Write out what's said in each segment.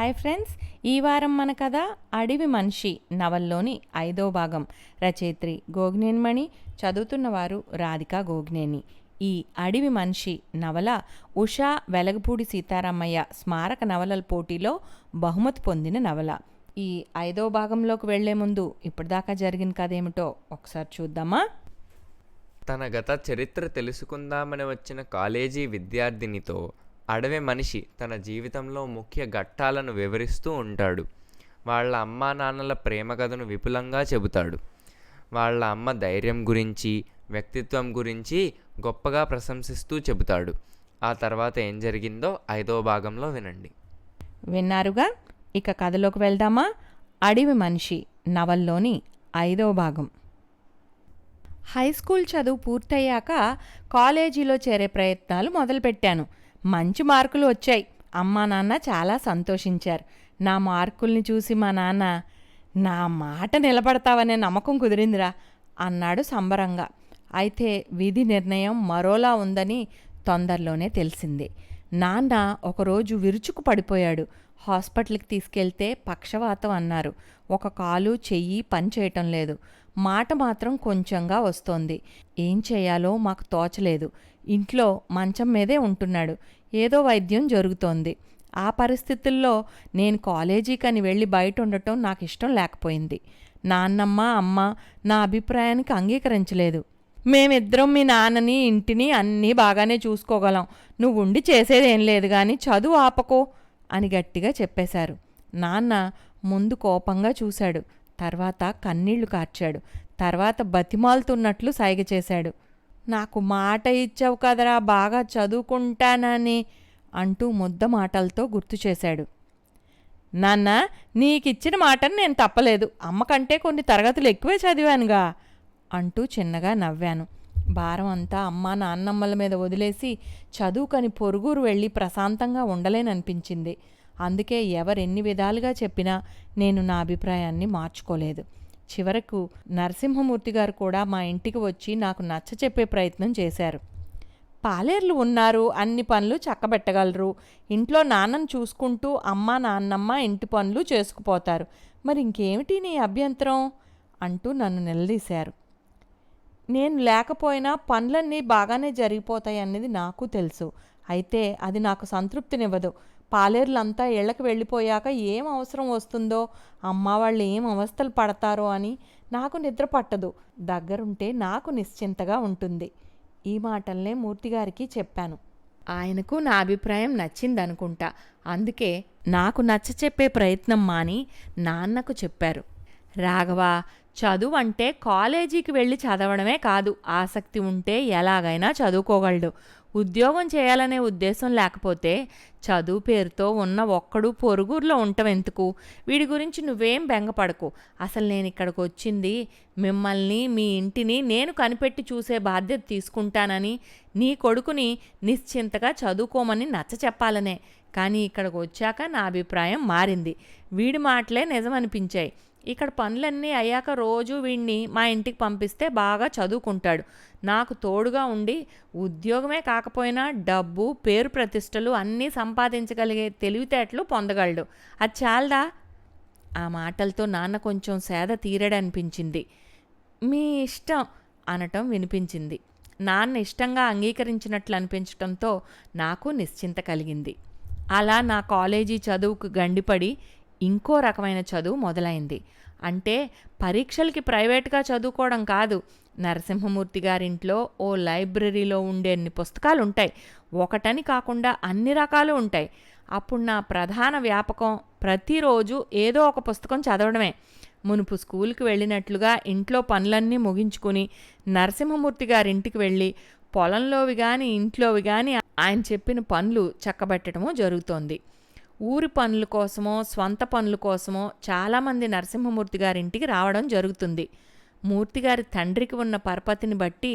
Hi friends, ఈ వారం మన కథ అడవి మనిషి నవల్లోని 5వ భాగం. రచయిత్రి గోగ్నేనిమణి, చదువుతున్నవారు రాధికా గోగ్నేని. ఈ అడవి మనిషి నవల ఉషా వెలగపూడి సీతారామయ్య స్మారక నవలల పోటీలో బహుమతి పొందిన నవల. ఈ 5వ భాగంలోకి వెళ్లే ముందు ఇప్పటిదాకా జరిగిన కథ ఏమిటో ఒకసారి చూద్దామా. తన గత చరిత్ర తెలుసుకుందామని వచ్చిన కాలేజీ విద్యార్థినితో అడవి మనిషి తన జీవితంలో ముఖ్య ఘట్టాలను వివరిస్తూ ఉంటాడు. వాళ్ళ అమ్మా నాన్నల ప్రేమ కథను విపులంగా చెబుతాడు. వాళ్ళ అమ్మ ధైర్యం గురించి, వ్యక్తిత్వం గురించి గొప్పగా ప్రశంసిస్తూ చెబుతాడు. ఆ తర్వాత ఏం జరిగిందో 5వ భాగంలో వినండి. విన్నారుగా, ఇక కథలోకి వెళ్దామా. అడవి మనిషి నవల్లోని 5వ భాగం. హై స్కూల్ చదువు పూర్తయ్యాక కాలేజీలో చేరే ప్రయత్నాలు మొదలుపెట్టాను. మంచి మార్కులు వచ్చాయి. అమ్మా నాన్న చాలా సంతోషించారు. నా మార్కుల్ని చూసి మా నాన్న, నా మాట నిలబడతావనే నమ్మకం కుదిరిందిరా అన్నాడు సంబరంగా. అయితే విధి నిర్ణయం మరోలా ఉందని తొందరలోనే తెలిసింది. నాన్న ఒకరోజు విరుచుకు పడిపోయాడు. హాస్పిటల్కి తీసుకెళ్తే పక్షవాతం అన్నారు. ఒక కాలు చెయ్యి పని చేయటం లేదు. మాట మాత్రం కొంచెంగా వస్తోంది. ఏం చేయాలో మాకు తోచలేదు. ఇంట్లో మంచం మీదే ఉంటున్నాడు. ఏదో వైద్యం జరుగుతోంది. ఆ పరిస్థితుల్లో నేను కాలేజీకని వెళ్ళి బయట ఉండటం నాకు ఇష్టం లేకపోయింది. నాన్నమ్మ అమ్మ నా అభిప్రాయానికి అంగీకరించలేదు. మేమిద్దరం మీ నాన్నని ఇంటిని అన్నీ బాగానే చూసుకోగలం, నువ్వు ఉండి చేసేదేం లేదు కానీ చదువు ఆపకో అని గట్టిగా చెప్పేశారు. నాన్న ముందు కోపంగా చూశాడు, తర్వాత కన్నీళ్లు కార్చాడు, తర్వాత బతిమాలుతున్నట్లు సైగ చేశాడు. నాకు మాట ఇచ్చావు కదరా బాగా చదువుకుంటానని అంటూ ముద్ద మాటలతో గుర్తు చేశాడు. నాన్న, నీకిచ్చిన మాటను నేను తప్పలేదు. అమ్మకంటే కొన్ని తరగతులు ఎక్కువే చదివానుగా అంటూ చిన్నగా నవ్వాను. భారం అంతా అమ్మ నాన్నమ్మల మీద వదిలేసి చదువుకని పొరుగురు వెళ్ళి ప్రశాంతంగా ఉండలేననిపించింది. అందుకే ఎవరెన్ని విధాలుగా చెప్పినా నేను నా అభిప్రాయాన్ని మార్చుకోలేదు. చివరకు నరసింహమూర్తి గారు కూడా మా ఇంటికి వచ్చి నాకు నచ్చ చెప్పే ప్రయత్నం చేశారు. పాలేర్లు ఉన్నారు, అన్ని పనులు చక్కబెట్టగలరు, ఇంట్లో నాన్నను చూసుకుంటూ అమ్మ నాన్నమ్మ ఇంటి పనులు చేసుకుపోతారు, మరి ఇంకేమిటి నీ అభ్యంతరం అంటూ నన్ను నిలదీశారు. నేను లేకపోయినా పనులన్నీ బాగానే జరిగిపోతాయన్నది నాకు తెలుసు. అయితే అది నాకు సంతృప్తినివ్వదు. పాలేర్లంతా ఇళ్లకు వెళ్ళిపోయాక ఏం అవసరం వస్తుందో, అమ్మ వాళ్ళు ఏం అవస్థలు పడతారో అని నాకు నిద్ర పట్టదు. దగ్గరుంటే నాకు నిశ్చింతగా ఉంటుంది. ఈ మాటల్నే మూర్తిగారికి చెప్పాను. ఆయనకు నా అభిప్రాయం నచ్చిందనుకుంటా. అందుకే నాకు నచ్చ చెప్పే ప్రయత్నం మాని నాన్నకు చెప్పారు. రాఘవ, చదువు అంటే కాలేజీకి వెళ్ళి చదవడమే కాదు. ఆసక్తి ఉంటే ఎలాగైనా చదువుకోగలడు. ఉద్యోగం చేయాలనే ఉద్దేశం లేకపోతే చదువు పేరుతో ఉన్న ఒక్కడు పొరుగుర్లో ఉండవెందుకు? వీడి గురించి నువ్వేం బెంగపడకు. అసలు నేను ఇక్కడికి వచ్చింది మిమ్మల్ని, మీ ఇంటిని నేను కనిపెట్టి చూసే బాధ్యత తీసుకుంటానని, నీ కొడుకుని నిశ్చింతగా చదువుకోమని నచ్చ చెప్పాలనే. కానీ ఇక్కడికి వచ్చాక నా అభిప్రాయం మారింది. వీడి మాటలే నిజమనిపించాయి. ఇక్కడ పనులన్నీ అయ్యాక రోజు వీడిని మా ఇంటికి పంపిస్తే బాగా చదువుకుంటాడు. నాకు తోడుగా ఉండి ఉద్యోగమే కాకపోయినా డబ్బు, పేరు ప్రతిష్టలు అన్నీ సంపాదించగలిగే తెలివితేటలు పొందగలడు. అది చాలదా? ఆ మాటలతో నాన్న కొంచెం సేద తీరడనిపించింది. మీ ఇష్టం అనటం వినిపించింది. నాన్న ఇష్టంగా అంగీకరించినట్లు అనిపించటంతో నాకు నిశ్చింత కలిగింది. అలా నా కాలేజీ చదువుకు గండిపడి ఇంకో రకమైన చదువు మొదలైంది. అంటే పరీక్షలకి ప్రైవేట్గా చదువుకోవడం కాదు. నరసింహమూర్తి గారింట్లో ఓ లైబ్రరీలో ఉండే అన్ని పుస్తకాలు ఉంటాయి. ఒకటని కాకుండా అన్ని రకాలు ఉంటాయి. అప్పుడు నా ప్రధాన వ్యాపకం ప్రతిరోజు ఏదో ఒక పుస్తకం చదవడమే. మునుపు స్కూల్కి వెళ్ళినట్లుగా ఇంట్లో పనులన్నీ ముగించుకుని నరసింహమూర్తి గారింటికి వెళ్ళి పొలంలోవి కానీ ఇంట్లోవి కానీ ఆయన చెప్పిన పనులు చక్కబెట్టడమూ జరుగుతోంది. ఊరి పనుల కోసమో స్వంత పనుల కోసమో చాలామంది నరసింహమూర్తి గారింటికి రావడం జరుగుతుంది. మూర్తిగారి తండ్రికి ఉన్న పరపతిని బట్టి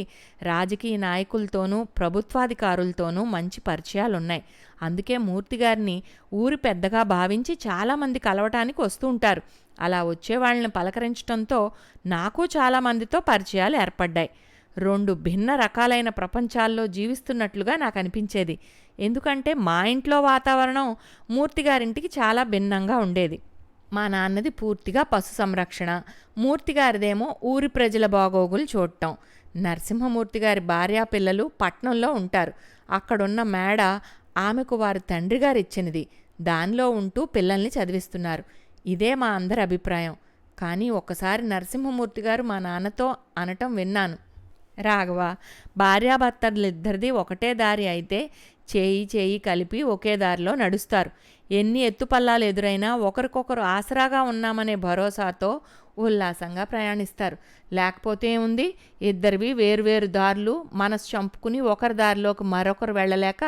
రాజకీయ నాయకులతోనూ ప్రభుత్వాధికారులతోనూ మంచి పరిచయాలున్నాయి. అందుకే మూర్తిగారిని ఊరి పెద్దగా భావించి చాలామంది కలవటానికి వస్తూ ఉంటారు. అలా వచ్చే వాళ్ళని పలకరించడంతో నాకు చాలామందితో పరిచయాలు ఏర్పడ్డాయి. 2 భిన్న రకాలైన ప్రపంచాల్లో జీవిస్తున్నట్లుగా నాకు అనిపించేది. ఎందుకంటే మా ఇంట్లో వాతావరణం మూర్తిగారింటికి చాలా భిన్నంగా ఉండేది. మా నాన్నది పూర్తిగా పశు సంరక్షణ, మూర్తిగారిదేమో ఊరి ప్రజల బాగోగులు చూడటం. నరసింహమూర్తిగారి భార్యా పిల్లలు పట్నంలో ఉంటారు. అక్కడున్న మేడ ఆమెకు వారి తండ్రి గారు ఇచ్చినది. దానిలో ఉంటూ పిల్లల్ని చదివిస్తున్నారు. ఇదే మా అందరి అభిప్రాయం. కానీ ఒకసారి నరసింహమూర్తి గారు మా నాన్నతో అనటం విన్నాను. రాఘవ, భార్యాభర్తలిద్దరిది ఒకటే దారి అయితే చేయి చేయి కలిపి ఒకే దారిలో నడుస్తారు. ఎన్ని ఎత్తుపల్లాలు ఎదురైనా ఒకరికొకరు ఆసరాగా ఉన్నామనే భరోసాతో ఉల్లాసంగా ప్రయాణిస్తారు. లేకపోతే ఏముంది, ఇద్దరివి వేరువేరు దారులు మనసు చంపుకుని ఒకరి దారిలోకి మరొకరు వెళ్ళలేక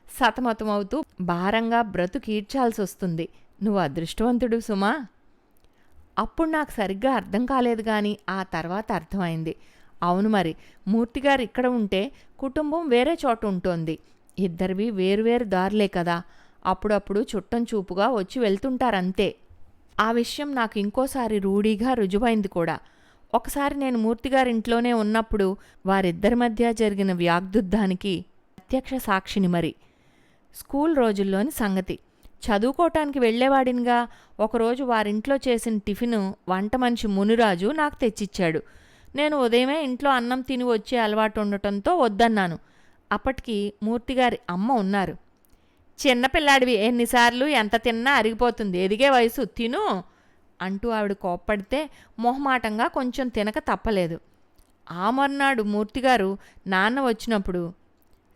సతమతమవుతూ భారంగా బ్రతుకీడ్చాల్సి వస్తుంది. నువ్వు అదృష్టవంతుడు సుమా. అప్పుడు నాకు సరిగ్గా అర్థం కాలేదు, కానీ ఆ తర్వాత అర్థమైంది. అవును మరి, మూర్తిగారు ఇక్కడ ఉంటే కుటుంబం వేరే చోట ఉంటుంది. ఇద్దరివి వేరువేరు దారులే కదా. అప్పుడప్పుడు చుట్టం చూపుగా వచ్చి వెళ్తుంటారంతే. ఆ విషయం నాకు ఇంకోసారి రూఢీగా రుజువైంది కూడా. ఒకసారి నేను మూర్తిగారింట్లోనే ఉన్నప్పుడు వారిద్దరి మధ్య జరిగిన వాగ్యుద్ధానికి ప్రత్యక్ష సాక్షిని మరి. స్కూల్ రోజుల్లోని సంగతి. చదువుకోవటానికి వెళ్లేవాడినిగా ఒకరోజు వారింట్లో చేసిన టిఫిను వంట మనిషి మునిరాజు నాకు తెచ్చిచ్చాడు. నేను ఉదయమే ఇంట్లో అన్నం తిని వచ్చే అలవాటు ఉండటంతో వద్దన్నాను. అప్పటికి మూర్తిగారి అమ్మ ఉన్నారు. చిన్నపిల్లాడివి, ఎన్నిసార్లు ఎంత తిన్నా అరిగిపోతుంది, ఎదిగే వయసు, తిను అంటూ ఆవిడ కోప్పడితే మొహమాటంగా కొంచెం తినక తప్పలేదు. ఆ మర్నాడు మూర్తిగారు నాన్న వచ్చినప్పుడు,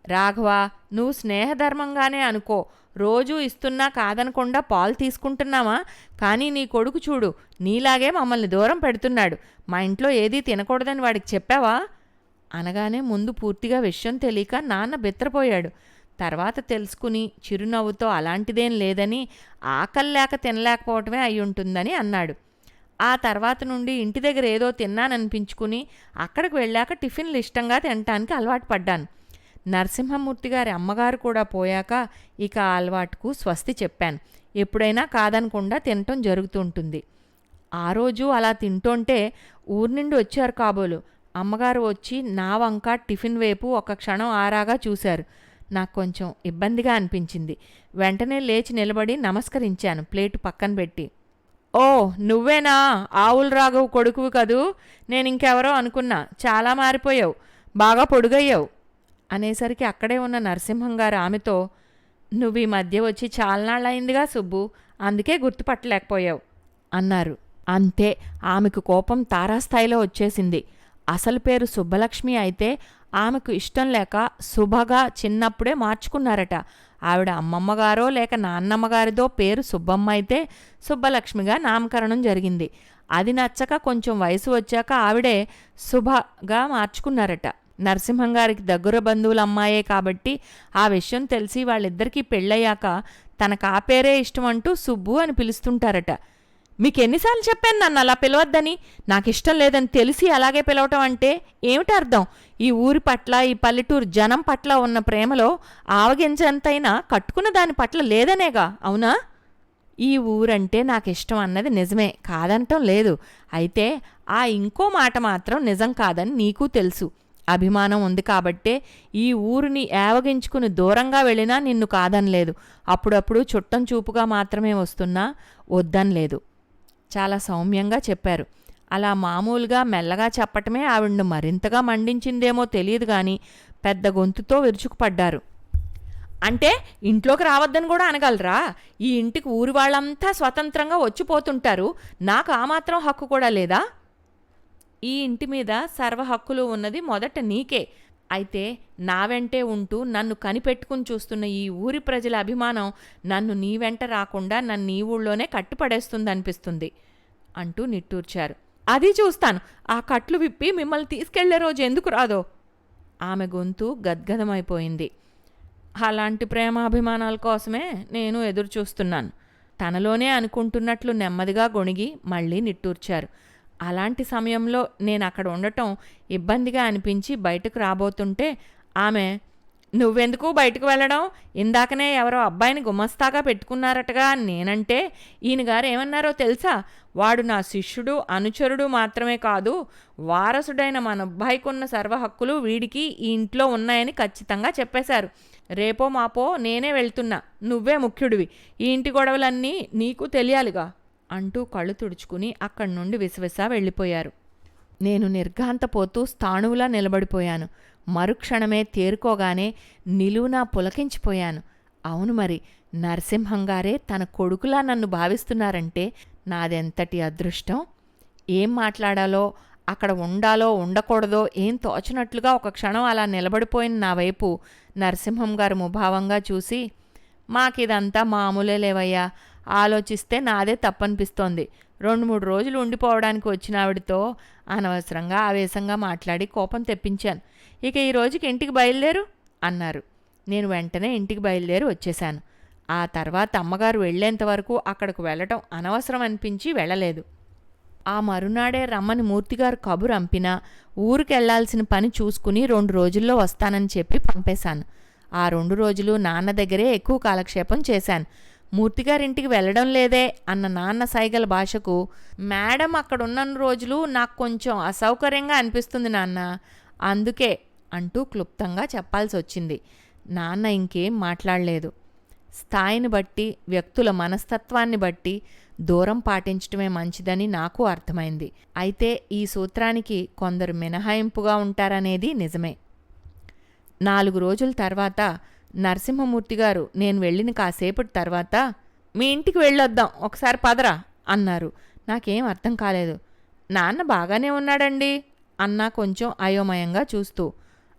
రాఘవ, నువ్వు స్నేహధర్మంగానే అనుకో, రోజూ ఇస్తున్నా కాదనకుండా పాలు తీసుకుంటున్నావా, కానీ నీ కొడుకు చూడు నీలాగే మమ్మల్ని దూరం పెడుతున్నాడు. మా ఇంట్లో ఏదీ తినకూడదని వాడికి చెప్పావా అనగానే ముందు పూర్తిగా విషయం తెలియక నాన్న బెత్తరపోయాడు. తర్వాత తెలుసుకుని చిరునవ్వుతో అలాంటిదేం లేదని, ఆకలి లేక తినలేకపోవటమే అయ్యుంటుందని అన్నాడు. ఆ తర్వాత నుండి ఇంటి దగ్గర ఏదో తిన్నాననిపించుకుని అక్కడికి వెళ్ళాక టిఫిన్లు ఇష్టంగా తినటానికి అలవాటు పడ్డాను. నరసింహమూర్తి గారి అమ్మగారు కూడా పోయాక ఇక ఆ అలవాటుకు స్వస్తి చెప్పాను. ఎప్పుడైనా కాదనకుండా తినటం జరుగుతుంటుంది. ఆ రోజు అలా తింటుంటే ఊరి నుండి వచ్చారు కాబోలు. అమ్మగారు వచ్చి నా వంక టిఫిన్ వైపు ఒక క్షణం ఆరాగా చూశారు. నాకు కొంచెం ఇబ్బందిగా అనిపించింది. వెంటనే లేచి నిలబడి నమస్కరించాను ప్లేటు పక్కన పెట్టి. ఓ, నువ్వేనా ఆవుల రాఘవ్ కొడుకువి కదూ, నేను ఇంకెవరో అనుకున్నా, చాలా మారిపోయావు, బాగా పొడుగయ్యావు అనేసరికి అక్కడే ఉన్న నరసింహంగారు ఆమెతో, నువ్వు ఈ మధ్య వచ్చి చాలానాళ్ళయిందిగా సుబ్బు, అందుకే గుర్తుపట్టలేకపోయావు అన్నారు. అంతే, ఆమెకు కోపం తారాస్థాయిలో వచ్చేసింది. అసలు పేరు సుబ్బలక్ష్మి అయితే ఆమెకు ఇష్టం లేక శుభగా చిన్నప్పుడే మార్చుకున్నారట. ఆవిడ అమ్మమ్మగారో లేక నాన్నమ్మగారిదో పేరు సుబ్బమ్మ అయితే సుబ్బలక్ష్మిగా నామకరణం జరిగింది. అది నచ్చక కొంచెం వయసు వచ్చాక ఆవిడే శుభగా మార్చుకున్నారట. నరసింహంగారికి దగ్గర బంధువుల అమ్మాయే కాబట్టి ఆ విషయం తెలిసి వాళ్ళిద్దరికీ పెళ్ళయ్యాక తనకు ఆ పేరే ఇష్టం అంటూ సుబ్బు అని పిలుస్తుంటారట. మీకెన్నిసార్లు చెప్పాను నన్ను అలా పిలవద్దని, నాకిష్టం లేదని తెలిసి అలాగే పిలవటం అంటే ఏమిటి అర్థం? ఈ ఊరి పట్ల, ఈ పల్లెటూరు జనం పట్ల ఉన్న ప్రేమలో ఆవగించంతైనా కట్టుకున్న దాని పట్ల లేదనేగా, అవునా? ఈ ఊరంటే నాకిష్టం అన్నది నిజమే, కాదనటం లేదు. అయితే ఆ ఇంకో మాట మాత్రం నిజం కాదని నీకు తెలుసు. అభిమానం ఉంది కాబట్టే ఈ ఊరిని ఏవగించుకుని దూరంగా వెళ్ళినా నిన్ను కాదనలేదు. అప్పుడప్పుడు చుట్టం చూపుగా మాత్రమే వస్తున్నా వద్దనలేదు. చాలా సౌమ్యంగా చెప్పారు. అలా మామూలుగా మెల్లగా చెప్పటమే ఆవిడ్ను మరింతగా మండించిందేమో తెలియదు గాని పెద్ద గొంతుతో విరుచుకుపడ్డారు. అంటే ఇంట్లోకి రావద్దని కూడా అనగలరా? ఈ ఇంటికి ఊరి వాళ్ళంతా స్వతంత్రంగా వచ్చిపోతుంటారు, నాకు ఆ మాత్రం హక్కు కూడా లేదా? ఈ ఇంటి మీద సర్వ హక్కులు ఉన్నది మొదట నీకే. అయితే నా వెంటే ఉంటూ నన్ను కనిపెట్టుకుని చూస్తున్న ఈ ఊరి ప్రజల అభిమానం నన్ను నీ వెంట రాకుండా నన్ను ఈ ఊళ్ళోనే కట్టిపడేస్తుందనిపిస్తుంది అంటూ నిట్టూర్చారు. అది చూస్తాను, ఆ కట్లు విప్పి మిమ్మల్ని తీసుకెళ్లే రోజు ఎందుకు రాదో? ఆమె గొంతు గద్గదమైపోయింది. అలాంటి ప్రేమాభిమానాల కోసమే నేను ఎదురు చూస్తున్నాను. తనలోనే అనుకుంటున్నట్లు నెమ్మదిగా గొణిగి మళ్ళీ నిట్టూర్చారు. అలాంటి సమయంలో నేను అక్కడ ఉండటం ఇబ్బందిగా అనిపించి బయటకు రాబోతుంటే ఆమె, నువ్వెందుకు బయటకు వెళ్ళడం? ఇందాకనే ఎవరో అబ్బాయిని గుమస్తాగా పెట్టుకున్నారటగా. నేనంటే ఈయనగారు ఏమన్నారో తెలుసా? వాడు నా శిష్యుడు, అనుచరుడు మాత్రమే కాదు, వారసుడైన మన అబ్బాయికున్న సర్వ హక్కులు వీడికి ఈ ఇంట్లో ఉన్నాయని ఖచ్చితంగా చెప్పేశారు. రేపో మాపో నేనే వెళ్తున్నా, నువ్వే ముఖ్యుడివి, ఈ ఇంటి గొడవలన్నీ నీకు తెలియాలిగా అంటూ కళ్ళు తుడుచుకుని అక్కడి నుండి విసవిసా వెళ్ళిపోయారు. నేను నిర్ఘాంతపోతూ స్థాణువులా నిలబడిపోయాను. మరుక్షణమే తేరుకోగానే నిలువునా పులకించిపోయాను. అవును మరి, నరసింహంగారే తన కొడుకులా నన్ను భావిస్తున్నారంటే నాదెంతటి అదృష్టం! ఏం మాట్లాడాలో, అక్కడ ఉండాలో ఉండకూడదో ఏం తోచనట్లుగా ఒక క్షణం అలా నిలబడిపోయిన నా వైపు నరసింహం గారు ముభావంగా చూసి, మాకిదంతా మామూలే లేవయ్యా, ఆలోచిస్తే నాదే తప్పనిపిస్తోంది. 2-3 రోజులు ఉండిపోవడానికి వచ్చిన ఆవిడతో అనవసరంగా ఆవేశంగా మాట్లాడి కోపం తెప్పించాను. ఇక ఈ రోజుకి ఇంటికి బయలుదేరు అన్నారు. నేను వెంటనే ఇంటికి బయలుదేరి వచ్చేశాను. ఆ తర్వాత అమ్మగారు వెళ్లేంతవరకు అక్కడికి వెళ్ళటం అనవసరం అనిపించి వెళ్ళలేదు. ఆ మరునాడే రమ్మని మూర్తిగారు కబురు అంపినా ఊరికెళ్లాల్సిన పని చూసుకుని 2 రోజుల్లో వస్తానని చెప్పి పంపేశాను. ఆ 2 రోజులు నాన్న దగ్గరే ఎక్కువ కాలక్షేపం చేశాను. మూర్తిగారింటికి వెళ్ళడం లేదే అన్న నాన్న సైగల భాషకు, మేడం అక్కడున్న రోజులు నాకు కొంచెం అసౌకర్యంగా అనిపిస్తుంది నాన్న, అందుకే అంటూ క్లుప్తంగా చెప్పాల్సి వచ్చింది. నాన్న ఇంకేం మాట్లాడలేదు. స్థాయిని బట్టి, వ్యక్తుల మనస్తత్వాన్ని బట్టి దూరం పాటించటమే మంచిదని నాకు అర్థమైంది. అయితే ఈ సూత్రానికి కొందరు మినహాయింపుగా ఉంటారనేది నిజమే. 4 రోజుల తర్వాత నరసింహమూర్తిగారు నేను వెళ్ళిన కాసేపటి తర్వాత, మీ ఇంటికి వెళ్ళొద్దాం, ఒకసారి పదరా అన్నారు. నాకేం అర్థం కాలేదు. నాన్న బాగానే ఉన్నాడండి అన్నా కొంచెం అయోమయంగా చూస్తూ.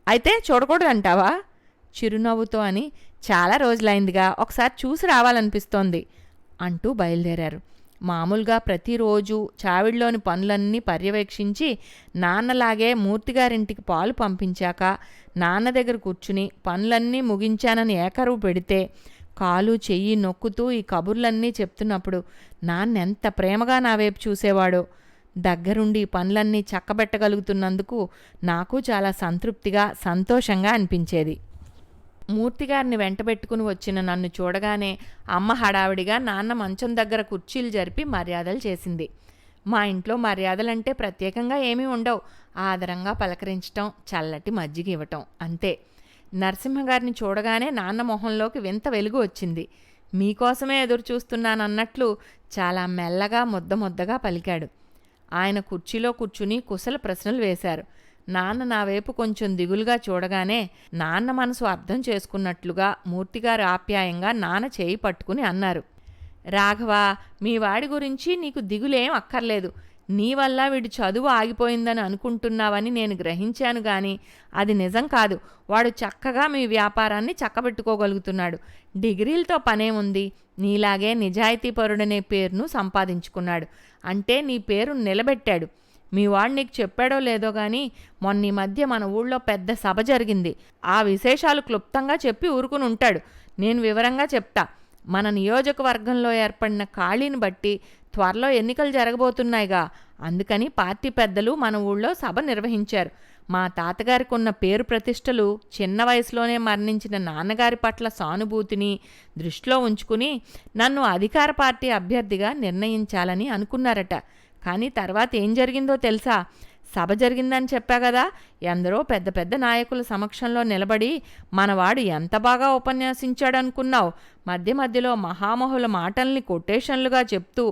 అయితే చూడకూడదంటావా? చిరునవ్వుతో అని, చాలా రోజులైందిగా, ఒకసారి చూసి రావాలనిపిస్తోంది అంటూ బయలుదేరారు. మామూలుగా ప్రతిరోజు చావిడిలోని పనులన్నీ పర్యవేక్షించి నాన్నలాగే మూర్తిగారింటికి పాలు పంపించాక నాన్న దగ్గర కూర్చుని పనులన్నీ ముగించానని ఏకరువు పెడితే కాలు చెయ్యి నొక్కుతూ ఈ కబుర్లన్నీ చెప్తున్నప్పుడు నాన్నెంత ప్రేమగా నా వైపు చూసేవాడో. దగ్గరుండి ఈ పనులన్నీ చక్కబెట్టగలుగుతున్నందుకు నాకు చాలా సంతృప్తిగా, సంతోషంగా అనిపించేది. మూర్తిగారిని వెంటబెట్టుకుని వచ్చిన నన్ను చూడగానే అమ్మ హడావిడిగా నాన్న మంచం దగ్గర కుర్చీలు జరిపి మర్యాదలు చేసింది. మా ఇంట్లో మర్యాదలంటే ప్రత్యేకంగా ఏమీ ఉండవు. ఆదరంగా పలకరించటం, చల్లటి మజ్జిగ ఇవ్వటం అంతే. నరసింహగారిని చూడగానే నాన్న మొహంలోకి వింత వెలుగు వచ్చింది. మీకోసమే ఎదురు చూస్తున్నానన్నట్లు చాలా మెల్లగా ముద్దగా పలికాడు. ఆయన కుర్చీలో కూర్చుని కుశల ప్రశ్నలు వేశారు. నాన్న నా వైపు కొంచెం దిగులుగా చూడగానే నాన్న మనసు అర్థం చేసుకున్నట్లుగా మూర్తిగారు ఆప్యాయంగా నాన్న చేయి పట్టుకుని అన్నారు. రాఘవ, మీ వాడి గురించి నీకు దిగులేం అక్కర్లేదు. నీ వల్ల వీడి చదువు ఆగిపోయిందని అనుకుంటున్నావని నేను గ్రహించాను గాని అది నిజం కాదు. వాడు చక్కగా మీ వ్యాపారాన్ని చక్కబెట్టుకోగలుగుతున్నాడు. డిగ్రీలతో పనేముంది? నీలాగే నిజాయితీపరుడనే పేరును సంపాదించుకున్నాడు. అంటే నీ పేరు నిలబెట్టాడు. మీ వాడు నీకు చెప్పాడో లేదో గాని మొన్న ఈ మధ్య మన ఊళ్ళో పెద్ద సభ జరిగింది. ఆ విశేషాలు క్లుప్తంగా చెప్పి ఊరుకుని ఉంటాడు. నేను వివరంగా చెప్తా. మన నియోజకవర్గంలో ఏర్పడిన ఖాళీని బట్టి త్వరలో ఎన్నికలు జరగబోతున్నాయిగా. అందుకని పార్టీ పెద్దలు మన ఊళ్ళో సభ నిర్వహించారు. మా తాతగారికి ఉన్న పేరు ప్రతిష్టలు, చిన్న వయసులోనే మరణించిన నాన్నగారి పట్ల సానుభూతిని దృష్టిలో ఉంచుకుని నన్ను అధికార పార్టీ అభ్యర్థిగా నిర్ణయించాలని అనుకున్నారట. కానీ తర్వాత ఏం జరిగిందో తెలుసా? సభ జరిగిందని చెప్పా కదా, ఎందరో పెద్ద పెద్ద నాయకుల సమక్షంలో నిలబడి మనవాడు ఎంత బాగా ఉపన్యాసించాడనుకున్నావు? మధ్య మధ్యలో మహామహుల మాటల్ని కొటేషన్లుగా చెప్తూ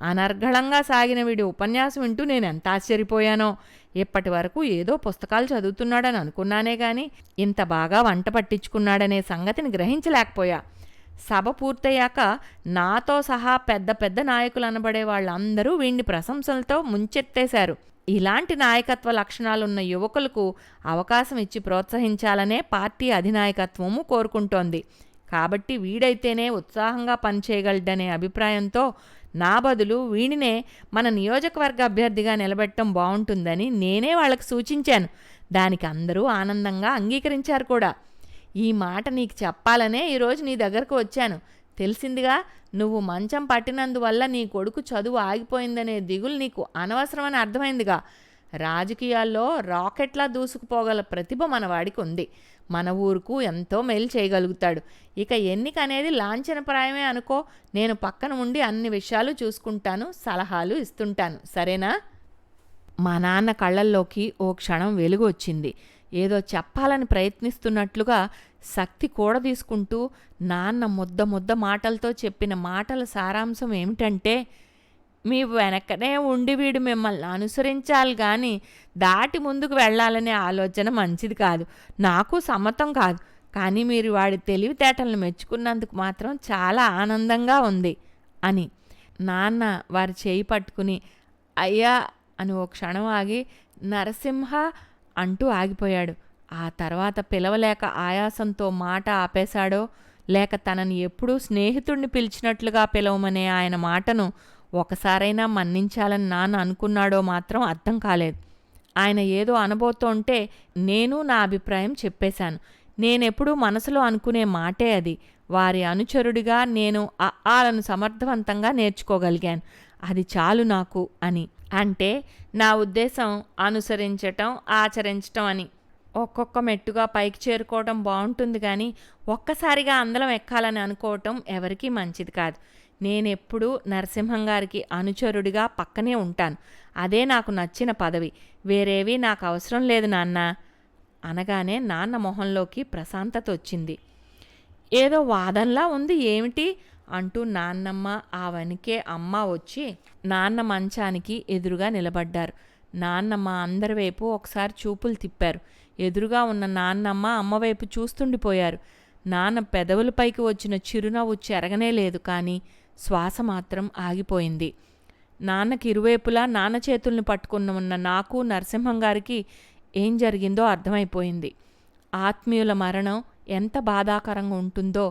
అనర్గళంగా సాగిన వీడి ఉపన్యాసం వింటూ నేను ఎంత ఆశ్చర్యపోయానో. ఇప్పటి వరకు ఏదో పుస్తకాలు చదువుతున్నాడని అనుకున్నానే గాని ఇంత బాగా వంట పట్టించుకున్నాడనే సంగతిని గ్రహించలేకపోయా. సభ పూర్తయ్యాక నాతో సహా పెద్ద పెద్ద నాయకులు అనబడే వాళ్ళందరూ వీణ్ణి ప్రశంసలతో ముంచెత్తేశారు. ఇలాంటి నాయకత్వ లక్షణాలున్న యువకులకు అవకాశం ఇచ్చి ప్రోత్సహించాలనే పార్టీ అధినాయకత్వము కోరుకుంటోంది. కాబట్టి వీడైతేనే ఉత్సాహంగా పనిచేయగలడనే అభిప్రాయంతో నా బదులు వీడినే మన నియోజకవర్గ అభ్యర్థిగా నిలబెట్టడం బాగుంటుందని నేనే వాళ్ళకి సూచించాను. దానికి అందరూ ఆనందంగా అంగీకరించారు కూడా. ఈ మాట నీకు చెప్పాలనే ఈరోజు నీ దగ్గరకు వచ్చాను. తెలిసిందిగా, నువ్వు మంచం పట్టినందువల్ల నీ కొడుకు చదువు ఆగిపోయిందనే దిగులు నీకు అనవసరమని అర్థమైందిగా. రాజకీయాల్లో రాకెట్లా దూసుకుపోగల ప్రతిభ మనవాడికి ఉంది. మన ఊరుకు ఎంతో మేలు చేయగలుగుతాడు. ఇక ఎన్నిక అనేది లాంఛనప్రాయమే అనుకో. నేను పక్కన ఉండి అన్ని విషయాలు చూసుకుంటాను, సలహాలు ఇస్తుంటాను, సరేనా? మా నాన్న కళ్ళల్లోకి ఓ క్షణం వెలుగు వచ్చింది. ఏదో చెప్పాలని ప్రయత్నిస్తున్నట్లుగా శక్తి కూడదీసుకుంటూ నాన్న ముద్ద ముద్ద మాటలతో చెప్పిన మాటల సారాంశం ఏమిటంటే, మీ వెనకనే ఉండి వీడు మిమ్మల్ని అనుసరించాలి కానీ దాటి ముందుకు వెళ్ళాలనే ఆలోచన మంచిది కాదు, నాకు సమ్మతం కాదు. కానీ మీరు వాడి తెలివితేటలను మెచ్చుకున్నందుకు మాత్రం చాలా ఆనందంగా ఉంది అని. నాన్న వారి చేయి పట్టుకుని అయ్యా అని ఓ క్షణం ఆగి నరసింహ అంటూ ఆగిపోయాడు. ఆ తర్వాత పిలవలేక ఆయాసంతో మాట ఆపేశాడో లేక తనని ఎప్పుడూ స్నేహితుడిని పిలిచినట్లుగా పిలవమనే ఆయన మాటను ఒకసారైనా మన్నించాలని నాన్న అనుకున్నాడో మాత్రం అర్థం కాలేదు. ఆయన ఏదో అనబోతుంటే నేను నా అభిప్రాయం చెప్పేశాను. నేనెప్పుడూ మనసులో అనుకునే మాటే అది. వారి అనుచరుడిగా నేను ఆలను సమర్థవంతంగా నేర్చుకోగలిగాను, అది చాలు నాకు అని. అంటే నా ఉద్దేశం అనుసరించటం, ఆచరించటం అని. ఒక్కొక్క మెట్టుగా పైకి చేరుకోవటం బాగుంటుంది కానీ ఒక్కసారిగా అందలం ఎక్కాలని అనుకోవటం ఎవరికీ మంచిది కాదు. నేనెప్పుడూ నరసింహం గారికి అనుచరుడిగా పక్కనే ఉంటాను, అదే నాకు నచ్చిన పదవి. వేరేవి నాకు అవసరం లేదు నాన్న అనగానే నాన్న మొహంలోకి ప్రశాంతత వచ్చింది. ఏదో వాదనలా ఉంది ఏమిటి అంటూ నాన్నమ్మ ఆ వెనుకే అమ్మ వచ్చి నాన్న మంచానికి ఎదురుగా నిలబడ్డారు. నాన్నమ్మ అందరి వైపు ఒకసారి చూపులు తిప్పారు. ఎదురుగా ఉన్న నాన్నమ్మ అమ్మవైపు చూస్తుండిపోయారు. నాన్న పెదవులపైకి వచ్చిన చిరునవ్వు చెరగనే లేదు, కానీ శ్వాస మాత్రం ఆగిపోయింది. నాన్నకి ఇరువైపులా నాన్న చేతుల్ని పట్టుకున్న ఉన్న నాకు నరసింహం గారికి ఏం జరిగిందో అర్థమైపోయింది. ఆత్మీయుల మరణం ఎంత బాధాకరంగా ఉంటుందో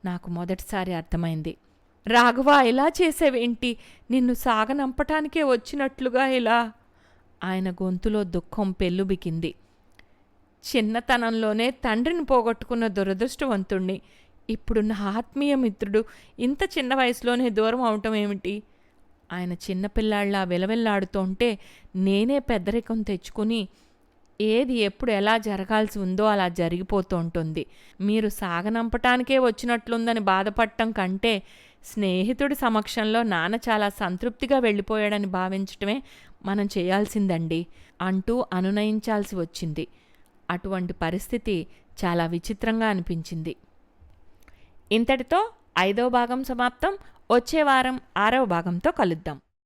నాకు మొదటిసారి అర్థమైంది. రాఘవ, ఇలా చేసేవేంటి? నిన్ను సాగనంపటానికే వచ్చినట్లుగా ఇలా. ఆయన గొంతులో దుఃఖం పెల్లుబికింది. చిన్నతనంలోనే తండ్రిని పోగొట్టుకున్న దురదృష్టవంతుణ్ణి. ఇప్పుడు నా ఆత్మీయ మిత్రుడు ఇంత చిన్న వయసులోనే దూరం అవటం ఏమిటి? ఆయన చిన్నపిల్లాళ్ళ వెలవెల్లాడుతుంటే నేనే పెద్దరికం తెచ్చుకుని ఏది ఎప్పుడు ఎలా జరగాల్సి ఉందో అలా జరిగిపోతూ ఉంటుంది. మీరు సాగనంపటానికే వచ్చినట్లుందని బాధపడటం కంటే స్నేహితుడి సమక్షంలో నాన్న చాలా సంతృప్తిగా వెళ్ళిపోయాడని భావించటమే మనం చేయాల్సిందండి అంటూ అనునయించాల్సి వచ్చింది. అటువంటి పరిస్థితి చాలా విచిత్రంగా అనిపించింది. ఇంతటితో 5వ భాగం సమాప్తం. వచ్చే వారం 6వ భాగంతో కలుద్దాం.